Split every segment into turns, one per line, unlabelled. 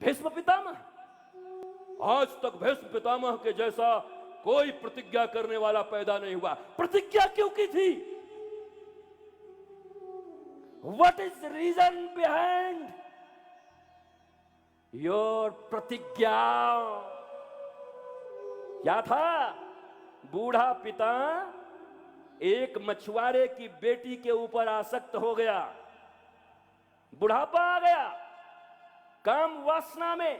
भीष्म पितामह, आज तक भीष्म पितामह के जैसा कोई प्रतिज्ञा करने वाला पैदा नहीं हुआ। प्रतिज्ञा क्यों की थी? What is the reason behind your प्रतिज्ञा? क्या था? बूढ़ा पिता एक मछुआरे की बेटी के ऊपर आसक्त हो गया, बुढ़ापा आ गया, काम वासना में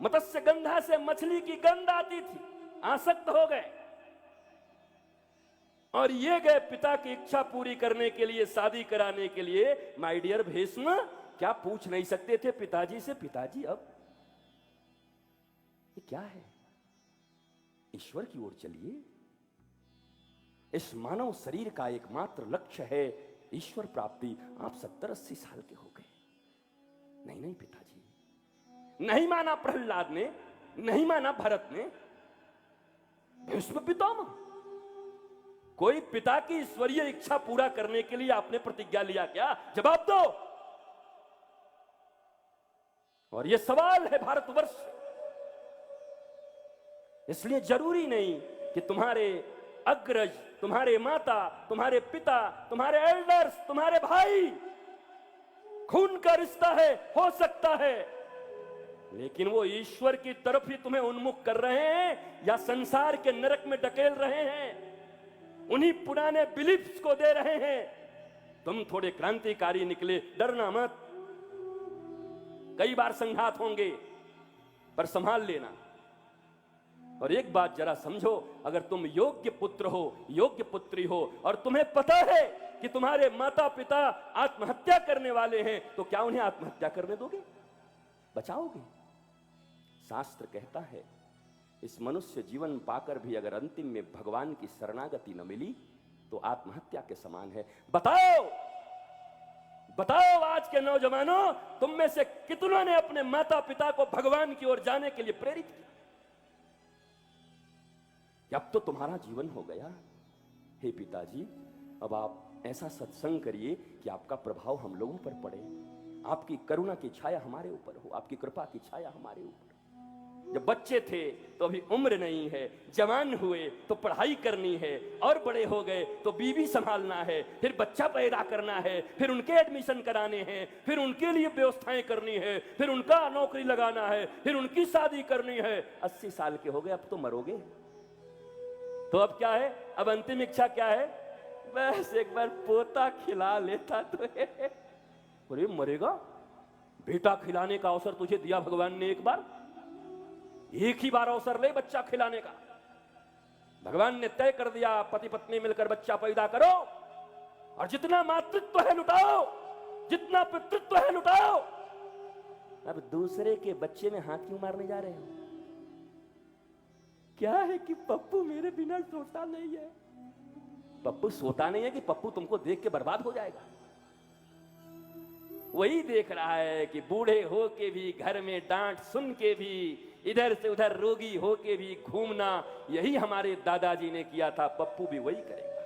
मत्स्य गंधा से मछली की गंध आती थी, आसक्त हो गए और ये गए पिता की इच्छा पूरी करने के लिए, शादी कराने के लिए। माय डियर भीष्म, क्या पूछ नहीं सकते थे पिताजी से, पिताजी अब ये क्या है? ईश्वर की ओर चलिए। इस मानव शरीर का एकमात्र लक्ष्य है ईश्वर प्राप्ति। आप 70-80 साल के हो गए। नहीं नहीं पिताजी, नहीं माना प्रहलाद ने, नहीं माना भरत ने। भीष्म पितामह, कोई पिता की ईश्वरीय इच्छा पूरा करने के लिए आपने प्रतिज्ञा लिया क्या? जवाब दो। और यह सवाल है भारतवर्ष। इसलिए जरूरी नहीं कि तुम्हारे अग्रज, तुम्हारे माता, तुम्हारे पिता, तुम्हारे एल्डर्स, तुम्हारे भाई खून का रिश्ता है, हो सकता है, लेकिन वो ईश्वर की तरफ ही तुम्हें उन्मुख कर रहे हैं या संसार के नरक में ढकेल रहे हैं, उन्हीं पुराने बिलीफ्स को दे रहे हैं। तुम थोड़े क्रांतिकारी निकले, डरना मत। कई बार संघात होंगे, पर संभाल लेना। और एक बात जरा समझो, अगर तुम योग्य पुत्र हो, योग्य पुत्री हो, और तुम्हें पता है कि तुम्हारे माता पिता आत्महत्या करने वाले हैं, तो क्या उन्हें आत्महत्या करने दोगे? बचाओगे? शास्त्र कहता है, इस मनुष्य जीवन पाकर भी अगर अंतिम में भगवान की शरणागति न मिली तो आत्महत्या के समान है। बताओ बताओ, आज के नौजवानों, तुम में से कितनों ने अपने माता पिता को भगवान की ओर जाने के लिए प्रेरित किया? अब तो तुम्हारा जीवन हो गया। हे पिताजी, अब आप ऐसा सत्संग करिए कि आपका प्रभाव हम लोगों पर पड़े, आपकी करुणा की छाया हमारे ऊपर हो, आपकी कृपा की छाया हमारे ऊपर। जब बच्चे थे तो अभी उम्र नहीं है, जवान हुए तो पढ़ाई करनी है, और बड़े हो गए तो बीवी संभालना है, फिर बच्चा पैदा करना है, फिर उनके एडमिशन कराने हैं, फिर उनके लिए व्यवस्थाएं करनी है, फिर उनका नौकरी लगाना है, फिर उनकी शादी करनी है। 80 साल के हो गए, अब तो मरोगे। तो अब क्या है? अब अंतिम इच्छा क्या है? बस एक बार पोता खिला लेता तो है। अरे मरेगा? बेटा खिलाने का अवसर तुझे दिया भगवान ने, एक बार, एक ही बार अवसर ले बच्चा खिलाने का। भगवान ने तय कर दिया, पति पत्नी मिलकर बच्चा पैदा करो और जितना मातृत्व है लुटाओ, जितना पितृत्व है लुटाओ। अब दूसरे के बच्चे में हाथ क्यों मारने जा रहे हो? क्या है कि पप्पू मेरे बिना सोता नहीं है। पप्पू सोता नहीं है कि पप्पू तुमको देख के बर्बाद हो जाएगा? वही देख रहा है कि बूढ़े हो के भी घर में डांट सुन के भी इधर से उधर रोगी हो के भी घूमना, यही हमारे दादाजी ने किया था, पप्पू भी वही करेगा।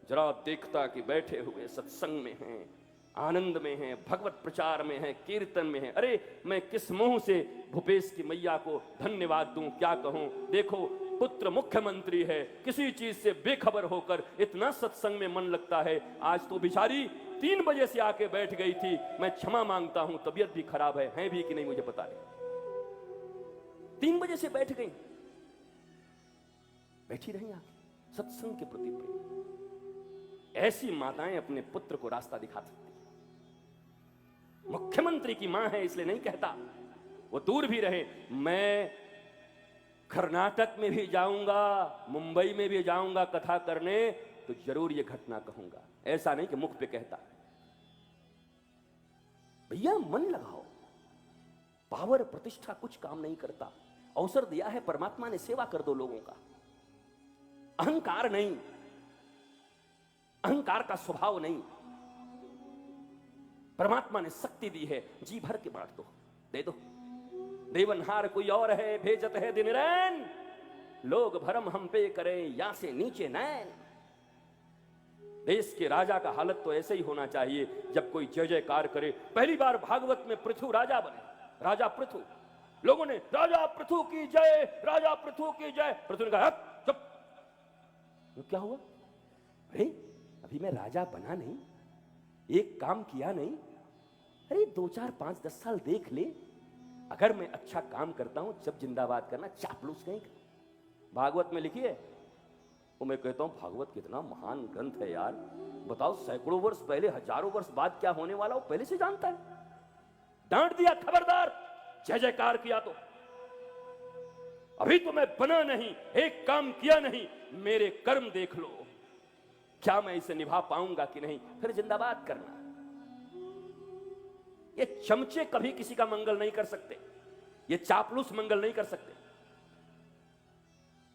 जरा देखता कि बैठे हुए सत्संग में हैं, आनंद में हैं, भगवत प्रचार में हैं, कीर्तन में हैं। अरे मैं किस मुंह से भूपेश की मैया को धन्यवाद दूं, क्या कहूं? देखो, पुत्र मुख्यमंत्री है, किसी चीज से बेखबर होकर इतना सत्संग में मन लगता है। आज तो बेचारी 3 बजे से आके बैठ गई थी। मैं क्षमा मांगता हूं, तबीयत भी खराब है भी कि नहीं मुझे पता नहीं। 3 बजे से बैठ गई, बैठी रही आके सत्संग के प्रति प्रेम। ऐसी माताएं अपने पुत्र को रास्ता दिखा सकती। मुख्यमंत्री की मां है इसलिए नहीं कहता, वो दूर भी रहे। मैं कर्नाटक में भी जाऊंगा, मुंबई में भी जाऊंगा कथा करने, तो जरूर ये घटना कहूंगा। ऐसा नहीं कि मुख पे कहता। भैया मन लगाओ, पावर प्रतिष्ठा कुछ काम नहीं करता। अवसर दिया है परमात्मा ने, सेवा कर दो लोगों का। अहंकार नहीं, अहंकार का स्वभाव नहीं। परमात्मा ने शक्ति दी है, जी भर के बांट दो, दे दो। देवनहार कोई और है, भेजत है दिन रैन, लोग भरम हम पे करें या से नीचे नैन। देश के राजा का हालत तो ऐसे ही होना चाहिए, जब कोई जय जयकार करे। पहली बार भागवत में पृथु राजा बने, राजा पृथु। लोगों ने राजा पृथु की जय, राजा पृथु की जय। पृथु ने कहा चुप। तो क्या हुआ? अरे अभी मैं राजा बना नहीं, एक काम किया नहीं। अरे 2 4 5 10 साल देख ले, अगर मैं अच्छा काम करता हूं जब जिंदाबाद करना, चापलूस कहीं का। भागवत में लिखी है। वो मैं कहता हूं भागवत कितना महान ग्रंथ है यार। बताओ, सैकड़ों वर्ष पहले, हजारों वर्ष बाद क्या होने वाला वो पहले से जानता है। डांट दिया, खबरदार, जय जयकार किया तो। अभी तो मैं बना नहीं, एक काम किया नहीं, मेरे कर्म देख लो, क्या मैं इसे निभा पाऊंगा कि नहीं, फिर जिंदाबाद करना। ये चमचे कभी किसी का मंगल नहीं कर सकते, ये चापलूस मंगल नहीं कर सकते,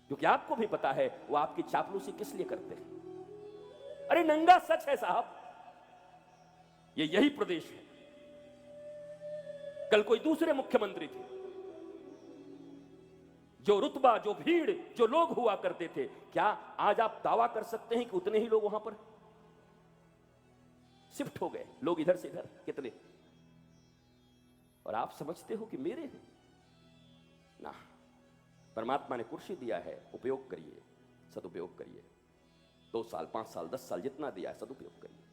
क्योंकि आपको भी पता है वो आपकी चापलूसी किस लिए करते हैं। अरे नंगा सच है साहब, ये यही प्रदेश है। कल कोई दूसरे मुख्यमंत्री थे, जो रुतबा, जो भीड़, जो लोग हुआ करते थे, क्या आज आप दावा कर सकते हैं कि उतने ही लोग वहां पर शिफ्ट हो गए? लोग इधर से इधर कितने, और आप समझते हो कि मेरे हैं ना। परमात्मा ने कुर्सी दिया है, उपयोग करिए, सदुपयोग करिए। 2 साल, 5 साल, 10 साल जितना दिया है, सदुपयोग करिए।